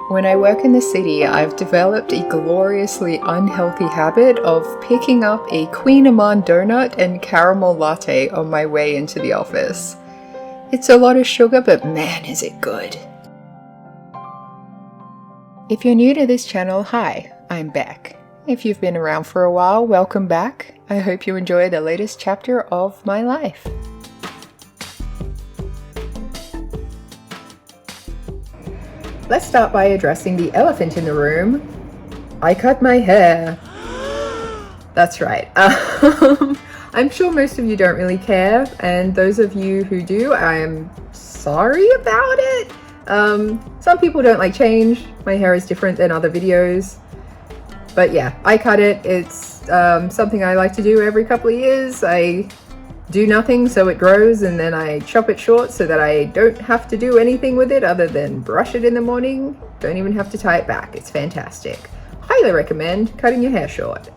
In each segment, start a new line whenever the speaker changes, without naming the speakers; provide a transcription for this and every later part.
When I work in the city, I've developed a gloriously unhealthy habit of picking up a Queen Amman donut and caramel latte on my way into the office. It's a lot of sugar, but man is it good. If you're new to this channel, hi, I'm Beck. If you've been around for a while, welcome back. I hope you enjoy the latest chapter of my life. Let's start by addressing the elephant in the room. I cut my hair. That's right. I'm sure most of you don't really care, and those of you who do, I am sorry about it. Some people don't like change. My hair is different than other videos. But yeah, I cut it. It's something I like to do every couple of years. I do nothing so it grows, and then I chop it short so that I don't have to do anything with it other than brush it in the morning. Don't even have to tie it back. It's fantastic. Highly recommend cutting your hair short.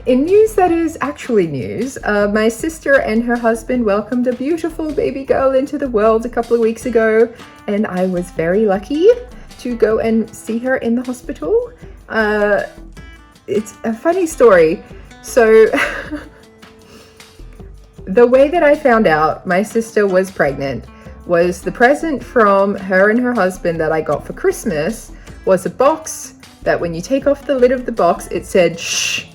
In news that is actually news, my sister and her husband welcomed a beautiful baby girl into the world a couple of weeks ago, and I was very lucky to go and see her in the hospital. It's a funny story. So the way that I found out my sister was pregnant was the present from her and her husband that I got for Christmas was a box that when you take off the lid of the box, it said shh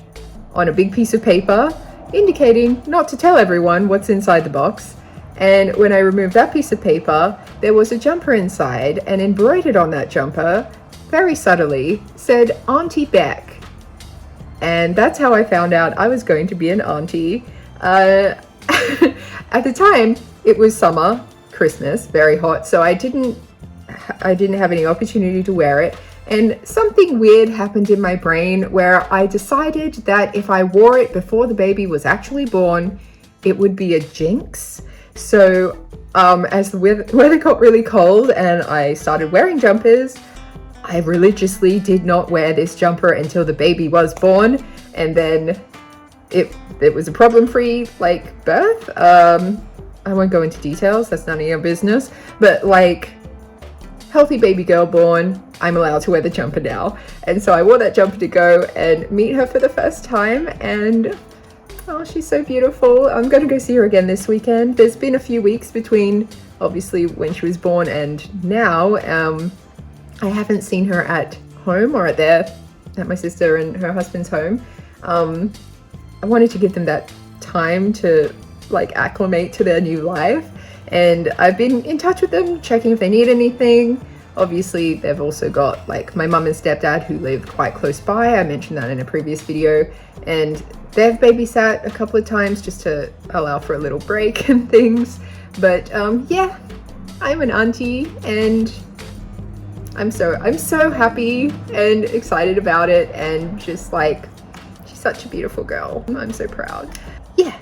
on a big piece of paper, indicating not to tell everyone what's inside the box. And when I removed that piece of paper, there was a jumper inside, and embroidered on that jumper, very subtly, said Auntie Beck. And that's how I found out I was going to be an auntie. At the time, it was summer, Christmas, very hot, so I didn't have any opportunity to wear it. And something weird happened in my brain where I decided that if I wore it before the baby was actually born, it would be a jinx. So as the weather got really cold and I started wearing jumpers, I religiously did not wear this jumper until the baby was born, and then it was a problem-free birth. I won't go into details, that's none of your business, but healthy baby girl born, I'm allowed to wear the jumper now. And so I wore that jumper to go and meet her for the first time, and oh, she's so beautiful. I'm gonna go see her again this weekend. There's been a few weeks between obviously when she was born and now. I haven't seen her at home or at my sister and her husband's home. I wanted to give them that time to acclimate to their new life, and I've been in touch with them, checking if they need anything. Obviously, they've also got my mum and stepdad who live quite close by. I mentioned that in a previous video, and they've babysat a couple of times just to allow for a little break and things. But yeah, I'm an auntie, and I'm so happy and excited about it, and just she's such a beautiful girl. I'm so proud. Yeah.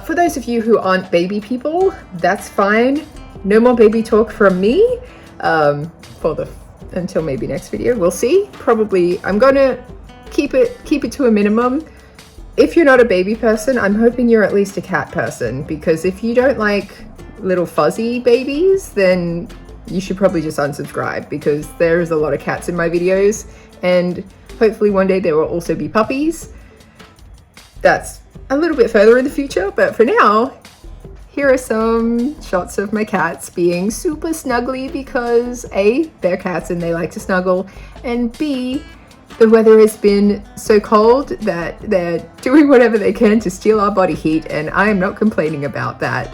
For those of you who aren't baby people, that's fine. No more baby talk from me until maybe next video. We'll see. Probably I'm gonna keep it to a minimum. If you're not a baby person, I'm hoping you're at least a cat person, because if you don't like little fuzzy babies, then you should probably just unsubscribe, because there's a lot of cats in my videos, and hopefully one day there will also be puppies. That's a little bit further in the future, but for now, here are some shots of my cats being super snuggly, because A, they're cats and they like to snuggle, and B, the weather has been so cold that they're doing whatever they can to steal our body heat, and I am not complaining about that.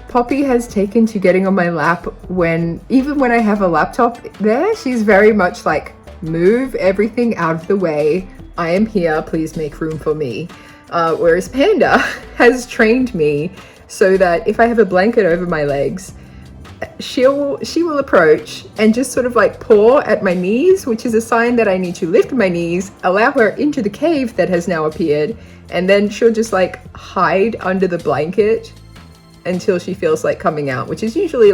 Poppy has taken to getting on my lap even when I have a laptop there. She's very much move everything out of the way. I am here, please make room for me. Whereas Panda has trained me so that if I have a blanket over my legs, she will approach and just sort of paw at my knees, which is a sign that I need to lift my knees, allow her into the cave that has now appeared, and then she'll just hide under the blanket until she feels like coming out, which is usually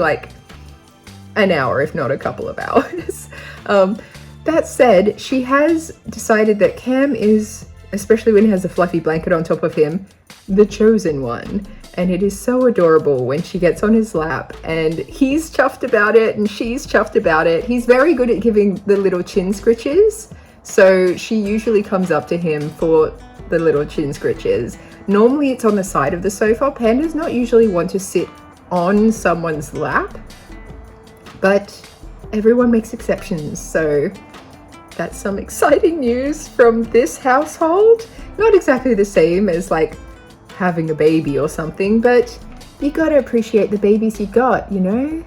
an hour, if not a couple of hours. That said, she has decided that Cam is, especially when he has a fluffy blanket on top of him, the chosen one. And it is so adorable when she gets on his lap and he's chuffed about it and she's chuffed about it. He's very good at giving the little chin scritches. So she usually comes up to him for the little chin scritches. Normally it's on the side of the sofa. Pandas not usually want to sit on someone's lap, but everyone makes exceptions. So that's some exciting news from this household. Not exactly the same as like having a baby or something, but you gotta appreciate the babies you got, you know?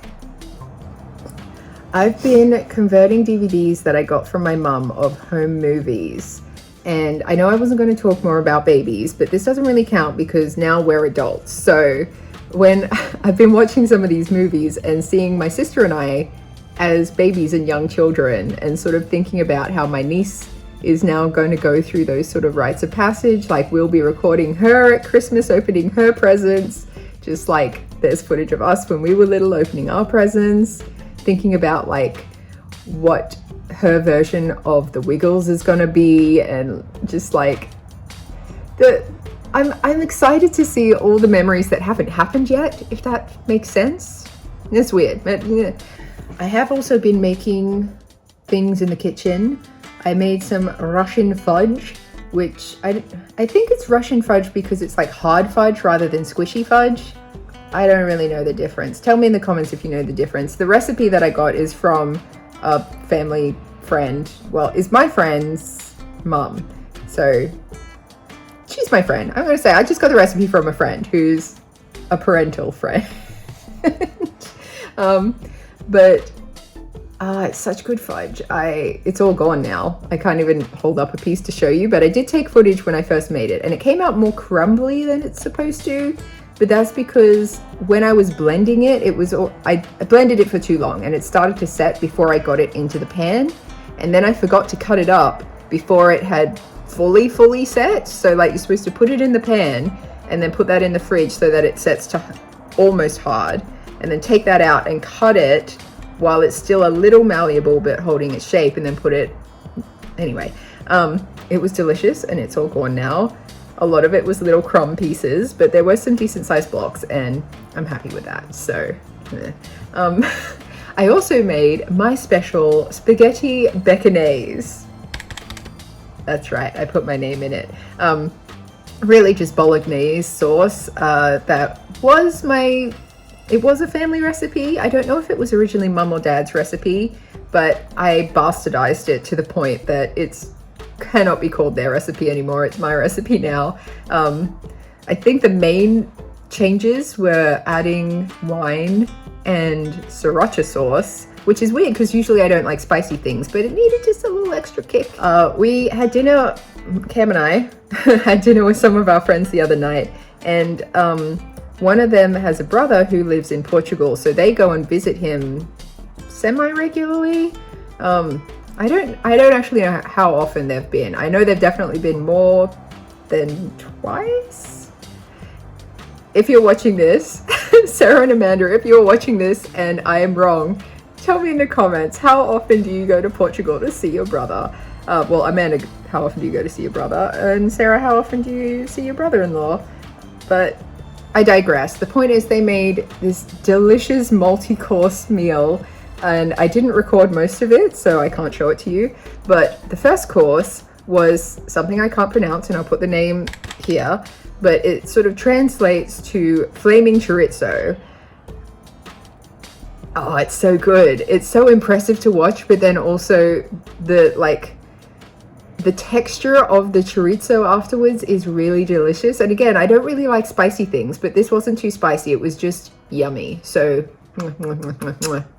I've been converting DVDs that I got from my mum of home movies, and I know I wasn't going to talk more about babies, but this doesn't really count because now we're adults. So when I've been watching some of these movies and seeing my sister and I as babies and young children, and sort of thinking about how my niece is now going to go through those sort of rites of passage, like we'll be recording her at Christmas opening her presents, just like there's footage of us when we were little opening our presents, thinking about like what her version of the Wiggles is going to be, and just like I'm excited to see all the memories that haven't happened yet, if that makes sense. It's weird, but I have also been making things in the kitchen. I made some Russian fudge, which I think it's Russian fudge because it's like hard fudge rather than squishy fudge. I don't really know the difference. Tell me in the comments if you know the difference. The recipe that I got is from a family friend. Well, is my friend's mum. So she's my friend. I'm going to say I just got the recipe from a friend who's a parental friend. But it's such good fudge. It's all gone now. I can't even hold up a piece to show you, but I did take footage when I first made it, and it came out more crumbly than it's supposed to. But that's because when I was blending it, I blended it for too long and it started to set before I got it into the pan. And then I forgot to cut it up before it had fully set. So like you're supposed to put it in the pan and then put that in the fridge so that it sets to almost hard, and then take that out and cut it while it's still a little malleable but holding its shape, and then put it, anyway, it was delicious and it's all gone now. A lot of it was little crumb pieces, but there were some decent sized blocks and I'm happy with that. So I also made my special spaghetti beccanes. That's right, I put my name in it. Really just bolognese sauce. It was a family recipe. I don't know if it was originally mum or dad's recipe, but I bastardized it to the point that it's cannot be called their recipe anymore. It's my recipe now. I think the main changes were adding wine and sriracha sauce, which is weird because usually I don't like spicy things, but it needed just a little extra kick. We had dinner, Cam and I had dinner with some of our friends the other night, and one of them has a brother who lives in Portugal, so they go and visit him semi-regularly. I don't actually know how often they've been. I know they've definitely been more than twice. If you're watching this, Sarah and Amanda, if you're watching this and I am wrong, tell me in the comments, how often do you go to Portugal to see your brother? Well, Amanda, how often do you go to see your brother? And Sarah, how often do you see your brother-in-law? But I digress. The point is they made this delicious multi-course meal, and I didn't record most of it, so I can't show it to you. But the first course was something I can't pronounce, and I'll put the name here, but it sort of translates to flaming chorizo. Oh, it's so good. It's so impressive to watch, but then also the texture of the chorizo afterwards is really delicious. And again, I don't really like spicy things, but this wasn't too spicy. It was just yummy. So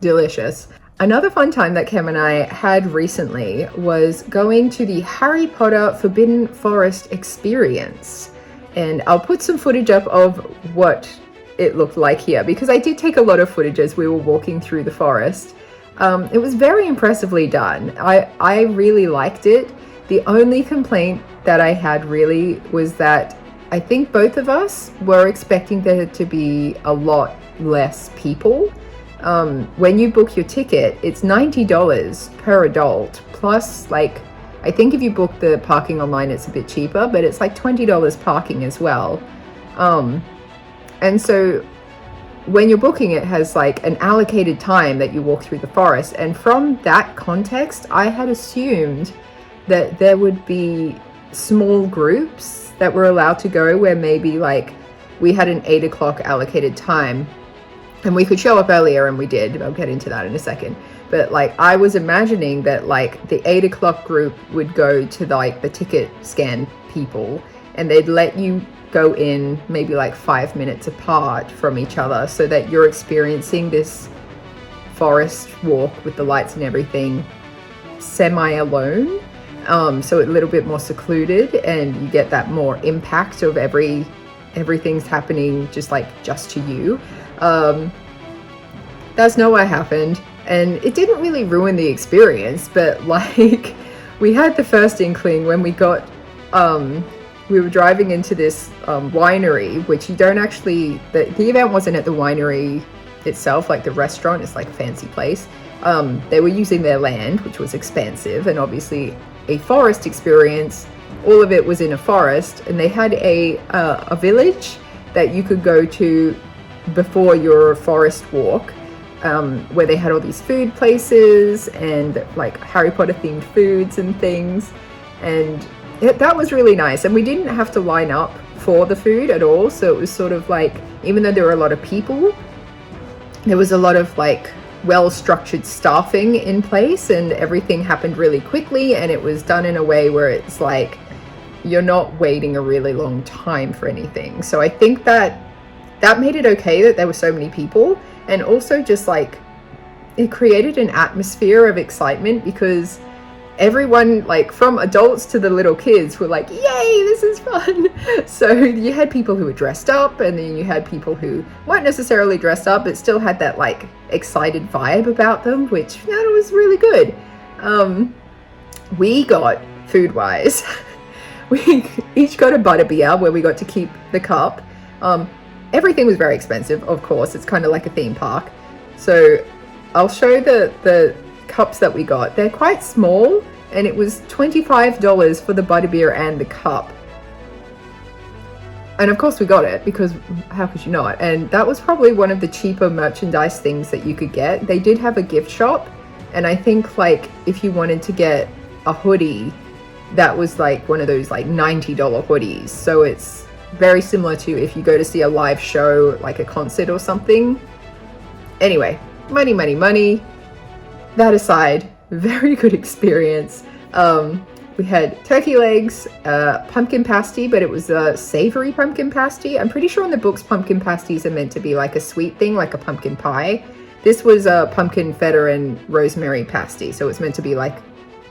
delicious. Another fun time that Cam and I had recently was going to the Harry Potter Forbidden Forest experience. And I'll put some footage up of what it looked like here, because I did take a lot of footage as we were walking through the forest. It was very impressively done. I really liked it. The only complaint that I had really was that I think both of us were expecting there to be a lot less people. When you book your ticket, it's $90 per adult, plus I think if you book the parking online, it's a bit cheaper, but it's like $20 parking as well. And so when you're booking, it has like an allocated time that you walk through the forest. And from that context, I had assumed that there would be small groups that were allowed to go, where maybe like we had an 8 o'clock allocated time and we could show up earlier, and we did. I'll get into that in a second. But like, I was imagining that like the 8 o'clock group would go to like the ticket scan people, and they'd let you go in maybe like 5 minutes apart from each other, so that you're experiencing this forest walk with the lights and everything semi-alone. So a little bit more secluded, and you get that more impact of everything's happening just to you. That's not what happened, and it didn't really ruin the experience, but like, we had the first inkling when we got we were driving into this winery, which you don't actually, the event wasn't at the winery itself, like the restaurant. It's like a fancy place. They were using their land, which was expansive, and obviously a forest experience. All of it was in a forest, and they had a village that you could go to before your forest walk, where they had all these food places and like Harry Potter themed foods and things, and that was really nice. And we didn't have to line up for the food at all, so it was sort of like, even though there were a lot of people, there was a lot of like well-structured staffing in place, and everything happened really quickly, and it was done in a way where it's like you're not waiting a really long time for anything. So I think that made it okay that there were so many people, and also just like it created an atmosphere of excitement, because everyone, like from adults to the little kids, were like, yay, this is fun. So you had people who were dressed up, and then you had people who weren't necessarily dressed up but still had that like excited vibe about them, which was really good. We got, food wise, we each got a butterbeer where we got to keep the cup. Everything was very expensive, of course. It's kind of like a theme park. So I'll show the cups that we got. They're quite small, and it was $25 for the butterbeer and the cup. And of course we got it, because how could you not? And that was probably one of the cheaper merchandise things that you could get. They did have a gift shop, and I think like if you wanted to get a hoodie, that was like one of those like $90 hoodies. So it's very similar to if you go to see a live show, like a concert or something. Anyway, money, money, money. That aside, very good experience. We had turkey legs, pumpkin pasty, but it was a savory pumpkin pasty. I'm pretty sure in the books pumpkin pasties are meant to be like a sweet thing, like a pumpkin pie. This was a pumpkin feta and rosemary pasty, so it's meant to be like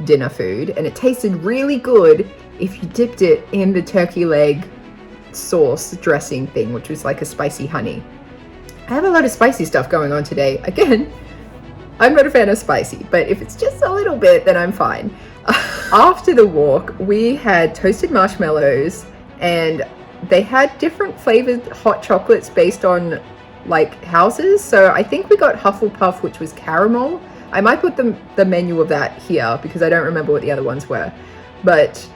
dinner food, and it tasted really good if you dipped it in the turkey leg sauce dressing thing, which was like a spicy honey. I have a lot of spicy stuff going on today. Again, I'm not a fan of spicy, but if it's just a little bit, then I'm fine. After the walk, we had toasted marshmallows, and they had different flavored hot chocolates based on like houses. So I think we got Hufflepuff, which was caramel. I might put the menu of that here, because I don't remember what the other ones were, but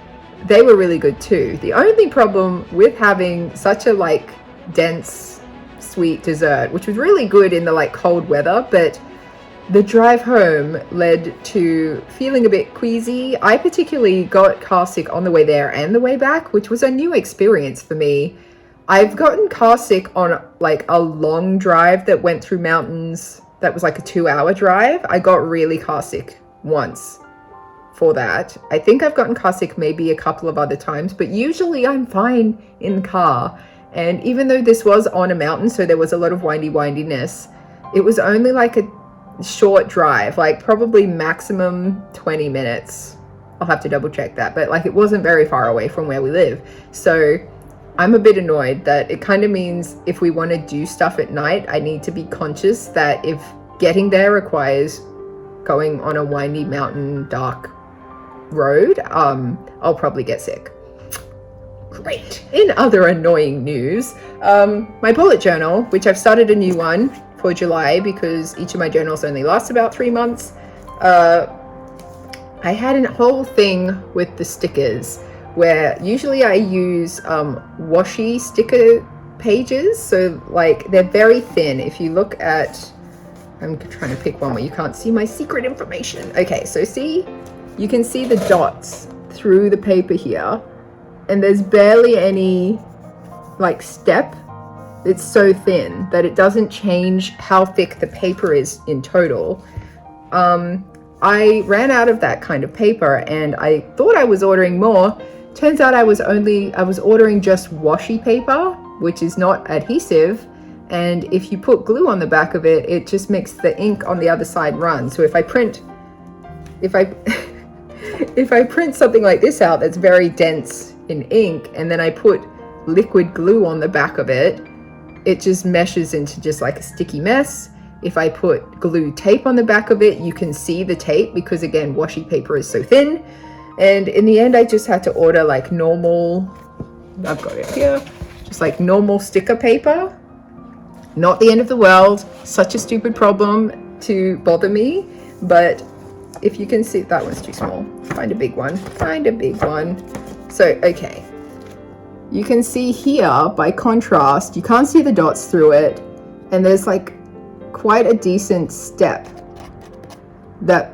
they were really good too. The only problem with having such a like dense sweet dessert, which was really good in the like cold weather, but the drive home led to feeling a bit queasy. I particularly got car sick on the way there and the way back, which was a new experience for me. I've gotten car sick on like a long drive that went through mountains. That was like a 2-hour drive. I got really car sick once for that. I think I've gotten car sick maybe a couple of other times, but usually I'm fine in the car. And even though this was on a mountain, so there was a lot of windiness, it was only like a short drive, like probably maximum 20 minutes. I'll have to double check that, but like it wasn't very far away from where we live. So I'm a bit annoyed that it kind of means if we want to do stuff at night, I need to be conscious that if getting there requires going on a windy mountain dark road, I'll probably get sick. Great. In other annoying news, my bullet journal, which I've started a new one for July because each of my journals only lasts about 3 months. I had a whole thing with the stickers where usually I use washi sticker pages, so like they're very thin. If you look at, I'm trying to pick one where you can't see my secret information. Okay, so see, you can see the dots through the paper here, and there's barely any like step. It's so thin that it doesn't change how thick the paper is in total. I ran out of that kind of paper and I thought I was ordering more. Turns out I was ordering just washi paper, which is not adhesive. And if you put glue on the back of it, it just makes the ink on the other side run. So if I print something like this out that's very dense in ink, and then I put liquid glue on the back of it, it just meshes into just like a sticky mess. If I put glue tape on the back of it, you can see the tape because again, washi paper is so thin. And in the end, I just had to order like normal, I've got it here, just like normal sticker paper. Not the end of the world, such a stupid problem to bother me. But if you can see, that one's too small. Find a big one, find a big one. So, okay. You can see here, by contrast, you can't see the dots through it. And there's like quite a decent step. That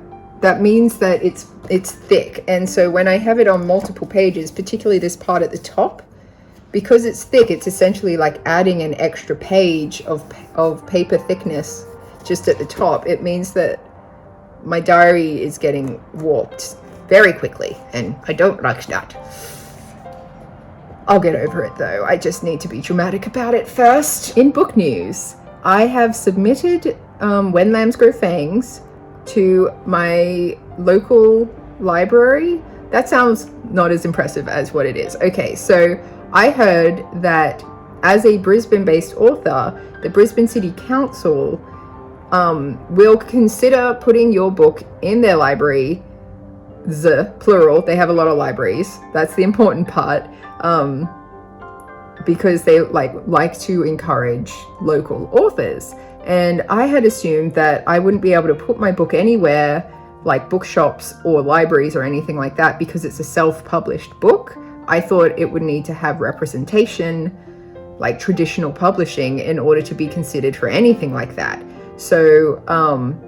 means that it's thick. And so when I have it on multiple pages, particularly this part at the top, because it's thick, it's essentially like adding an extra page of paper thickness just at the top. It means that my diary is getting warped very quickly, and I don't like that. I'll get over it though. I just need to be dramatic about it first. In book news, I have submitted When Lambs Grow Fangs to my local library. That sounds not as impressive as what it is. Okay, so I heard that as a Brisbane-based author, the Brisbane City Council will consider putting your book in their library, the plural. They have a lot of libraries. That's the important part, because they like to encourage local authors. And I had assumed that I wouldn't be able to put my book anywhere like bookshops or libraries or anything like that because it's a self-published book. I thought it would need to have representation, like traditional publishing, in order to be considered for anything like that. So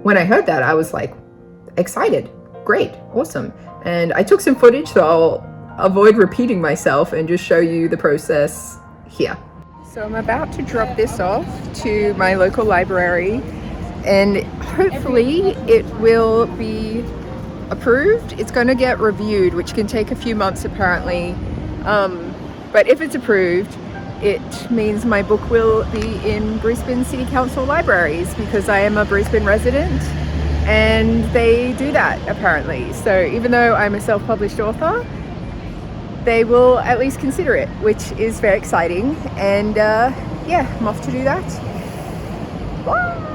when I heard that, I was like excited, great, awesome. And I took some footage, so I'll avoid repeating myself and just show you the process here. So I'm about to drop this off to my local library, and hopefully it will be approved. It's going to get reviewed, which can take a few months apparently. But if it's approved, it means my book will be in Brisbane City Council libraries because I am a Brisbane resident and they do that apparently. So even though I'm a self-published author, they will at least consider it, which is very exciting. And yeah, I'm off to do that.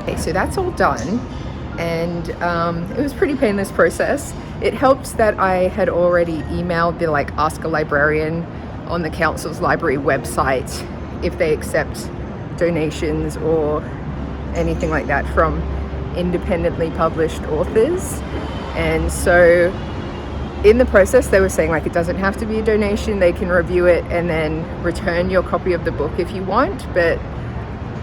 Okay, so that's all done. And it was a pretty painless process. It helped that I had already emailed the Ask a Librarian on the council's library website if they accept donations or anything like that from independently published authors. And so in the process they were saying it doesn't have to be a donation, they can review it and then return your copy of the book if you want. But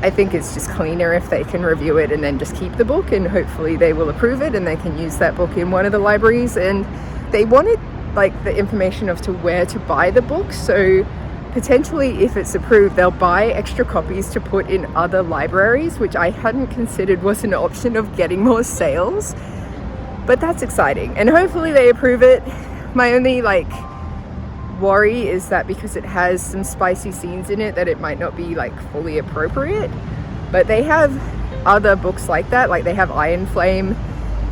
I think it's just cleaner if they can review it and then just keep the book, and hopefully they will approve it and they can use that book in one of the libraries. And they wanted the information of to where to buy the book, so potentially if it's approved they'll buy extra copies to put in other libraries, which I hadn't considered was an option of getting more sales. But that's exciting, and hopefully they approve it. My only worry is that because it has some spicy scenes in it that it might not be fully appropriate. But they have other books like that, they have Iron Flame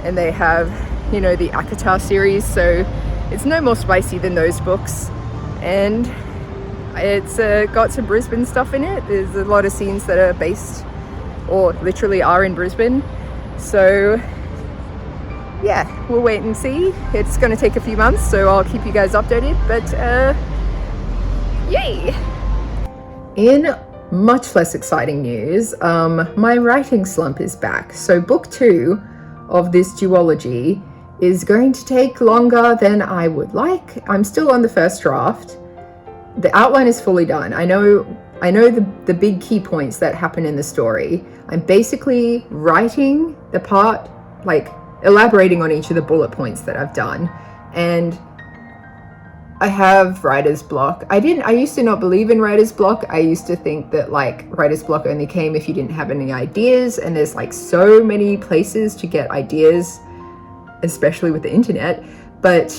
and they have the Akatar series, so it's no more spicy than those books. And it's got some Brisbane stuff in it. There's a lot of scenes that are based or literally are in Brisbane. So yeah, we'll wait and see. It's going to take a few months, so I'll keep you guys updated. But yay! In much less exciting news, my writing slump is back. So book 2 of this duology is going to take longer than I would like. I'm still on the first draft. The outline is fully done. I know I know the big key points that happen in the story. I'm basically writing the part, like elaborating on each of the bullet points that I've done. And I have writer's block. I used to not believe in writer's block. I used to think that like writer's block only came if you didn't have any ideas, and there's like so many places to get ideas, especially with the internet. But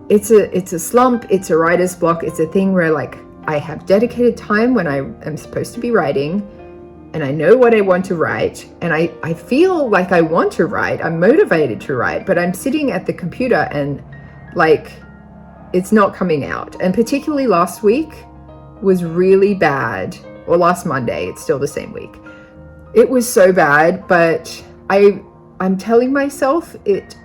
it's a slump, it's a writer's block. It's a thing where like I have dedicated time when I am supposed to be writing, and I know what I want to write, and I feel like I want to write, I'm motivated to write, but I'm sitting at the computer and like it's not coming out. And particularly last week was really bad, or last Monday, it's still the same week. It was so bad, but I'm telling myself it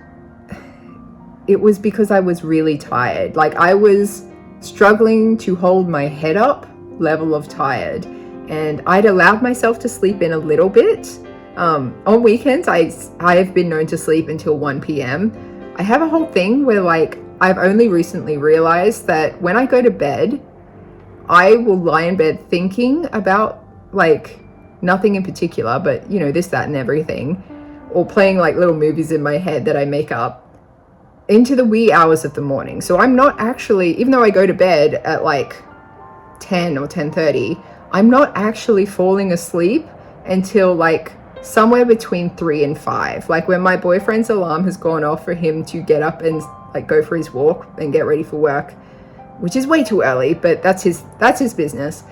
was because I was really tired. Like I was struggling to hold my head up level of tired, and I'd allowed myself to sleep in a little bit. On weekends, I have been known to sleep until 1 p.m. I have a whole thing where like I've only recently realized that when I go to bed, I will lie in bed thinking about like nothing in particular, but you know, this, that, and everything, or playing like little movies in my head that I make up into the wee hours of the morning. So I'm not actually, even though I go to bed at like 10 or 10:30, I'm not actually falling asleep until like somewhere between 3 and 5. Like when my boyfriend's alarm has gone off for him to get up and like go for his walk and get ready for work, which is way too early, but that's his business.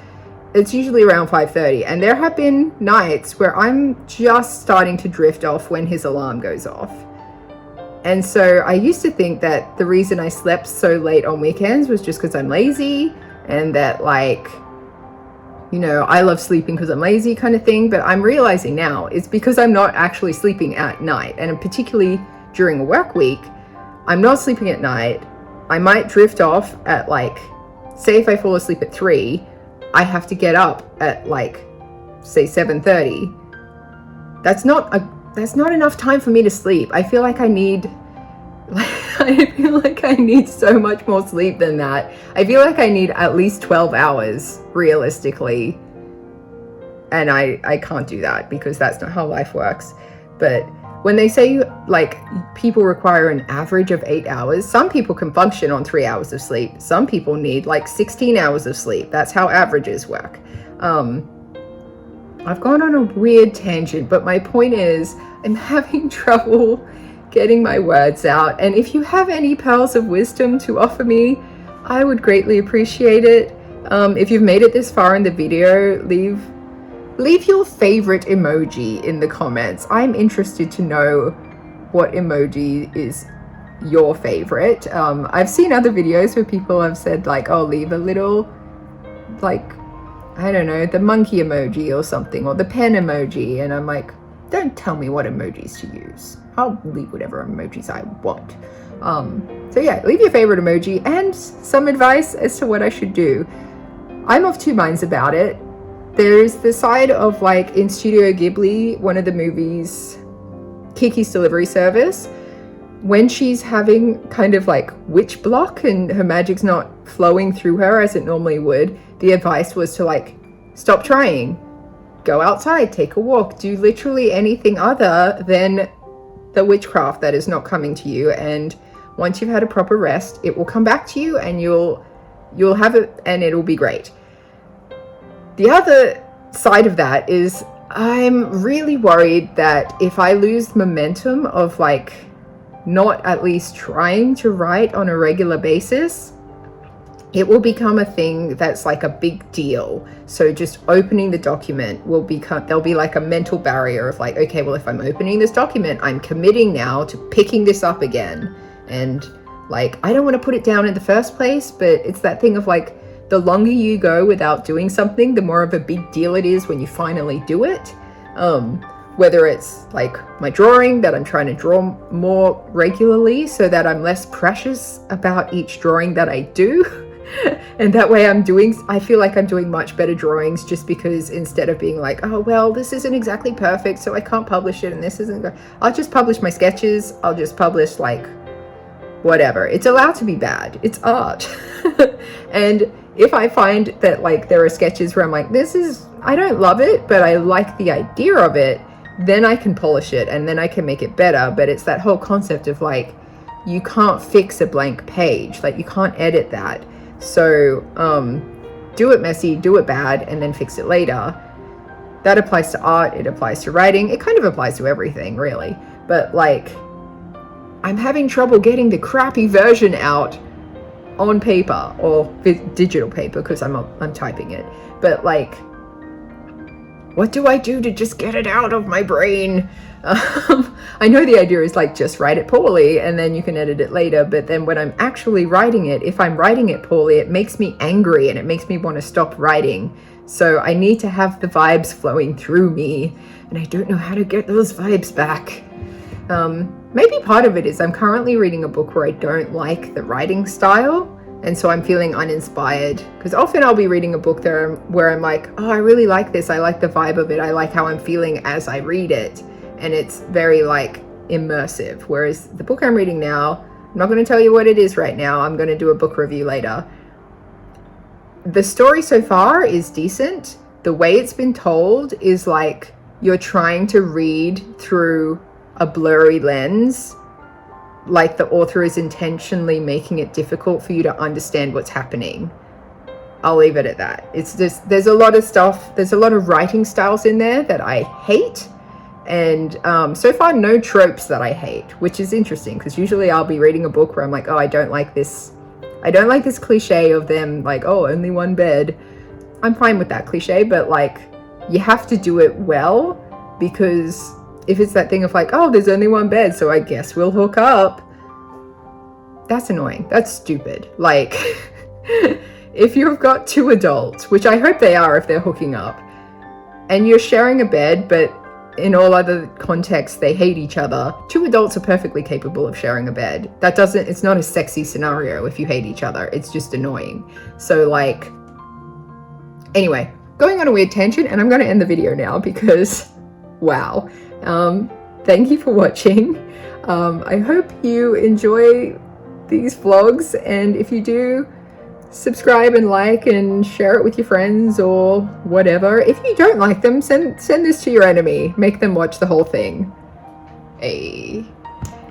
It's usually around 5:30, and there have been nights where I'm just starting to drift off when his alarm goes off. And so I used to think that the reason I slept so late on weekends was just because I'm lazy, and that like, you know, I love sleeping because I'm lazy kind of thing. But I'm realizing now it's because I'm not actually sleeping at night, and particularly during a work week, I'm not sleeping at night. I might drift off at like, say if I fall asleep at 3, I have to get up at like, say 7:30. That's not enough time for me to sleep. I feel like I need so much more sleep than that. I feel like I need at least 12 hours realistically. And I can't do that because that's not how life works. But when they say like people require an average of 8 hours, some people can function on 3 hours of sleep. Some people need like 16 hours of sleep. That's how averages work. I've gone on a weird tangent, but my point is I'm having trouble getting my words out. And if you have any pearls of wisdom to offer me, I would greatly appreciate it. If you've made it this far in the video, leave your favorite emoji in the comments. I'm interested to know what emoji is your favorite. I've seen other videos where people have said like, oh, leave a little, like, I don't know, the monkey emoji or something, or the pen emoji. And I'm like, don't tell me what emojis to use. I'll leave whatever emojis I want. So yeah, leave your favorite emoji and some advice as to what I should do. I'm of two minds about it. There's the side of like in Studio Ghibli, one of the movies, Kiki's Delivery Service, when she's having kind of like witch block and her magic's not flowing through her as it normally would, the advice was to like stop trying, go outside, take a walk, do literally anything other than the witchcraft that is not coming to you. And once you've had a proper rest, it will come back to you and you'll have it and it'll be great. The other side of that is I'm really worried that if I lose momentum of like not at least trying to write on a regular basis, it will become a thing that's like a big deal. So just opening the document will become, there'll be like a mental barrier of like, okay, well, if I'm opening this document, I'm committing now to picking this up again. And like, I don't want to put it down in the first place, but it's that thing of like, the longer you go without doing something, the more of a big deal it is when you finally do it. Whether it's like my drawing, that I'm trying to draw more regularly so that I'm less precious about each drawing that I do. And that way I feel like I'm doing much better drawings, just because instead of being like, oh, well, this isn't exactly perfect, so I can't publish it, and this isn't, I'll just publish my sketches. I'll just publish like whatever. It's allowed to be bad. It's art. And if I find that like there are sketches where I'm like, I don't love it, but I like the idea of it, then I can polish it and then I can make it better. But it's that whole concept of like, you can't fix a blank page, like you can't edit that. So do it messy, do it bad, and then fix it later. That applies to art, it applies to writing, it kind of applies to everything really. But like, I'm having trouble getting the crappy version out on paper or digital paper because I'm typing it. But like, what do I do to just get it out of my brain? I know the idea is like, just write it poorly and then you can edit it later. But then when I'm actually writing it, if I'm writing it poorly, it makes me angry and it makes me want to stop writing. So I need to have the vibes flowing through me, and I don't know how to get those vibes back. Maybe part of it is I'm currently reading a book where I don't like the writing style, and so I'm feeling uninspired, because often I'll be reading a book there where I'm like, oh, I really like this, I like the vibe of it, I like how I'm feeling as I read it, and it's very like immersive. Whereas the book I'm reading now, I'm not going to tell you what it is right now, I'm going to do a book review later. The story so far is decent. The way it's been told is like you're trying to read through a blurry lens, like the author is intentionally making it difficult for you to understand what's happening. I'll leave it at that. It's just, there's a lot of stuff, there's a lot of writing styles in there that I hate, and so far no tropes that I hate, which is interesting because usually I'll be reading a book where I'm like, oh, I don't like this cliche of them like, oh, only one bed. I'm fine with that cliche, but like, you have to do it well, because if it's that thing of like, oh, there's only one bed, so I guess we'll hook up, that's annoying. That's stupid. Like, if you've got two adults, which I hope they are if they're hooking up, and you're sharing a bed, but in all other contexts they hate each other, two adults are perfectly capable of sharing a bed. It's not a sexy scenario if you hate each other, it's just annoying. So like, anyway, going on a weird tangent, and I'm going to end the video now because wow. Thank you for watching. I hope you enjoy these vlogs, and if you do, subscribe and like and share it with your friends or whatever. If you don't like them, send this to your enemy. Make them watch the whole thing. Hey.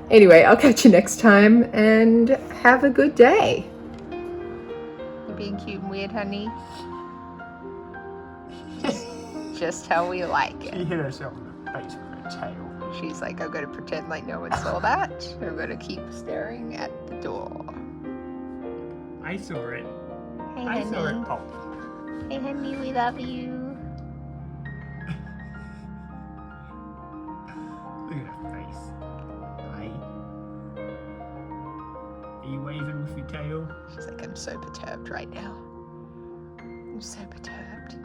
Anyway, I'll catch you next time, and have a good day. You're being cute and weird, honey. Just how we like it.
She hit herself in the face with her tail.
She's like, I'm going to pretend like no one saw that. I'm going to keep staring at the door.
I saw it.
Hey,
I
honey.
saw it pop.
Hey, honey, we love you.
Look at her face. Hi. Are you waving with your tail?
She's like, I'm so perturbed right now. I'm so perturbed.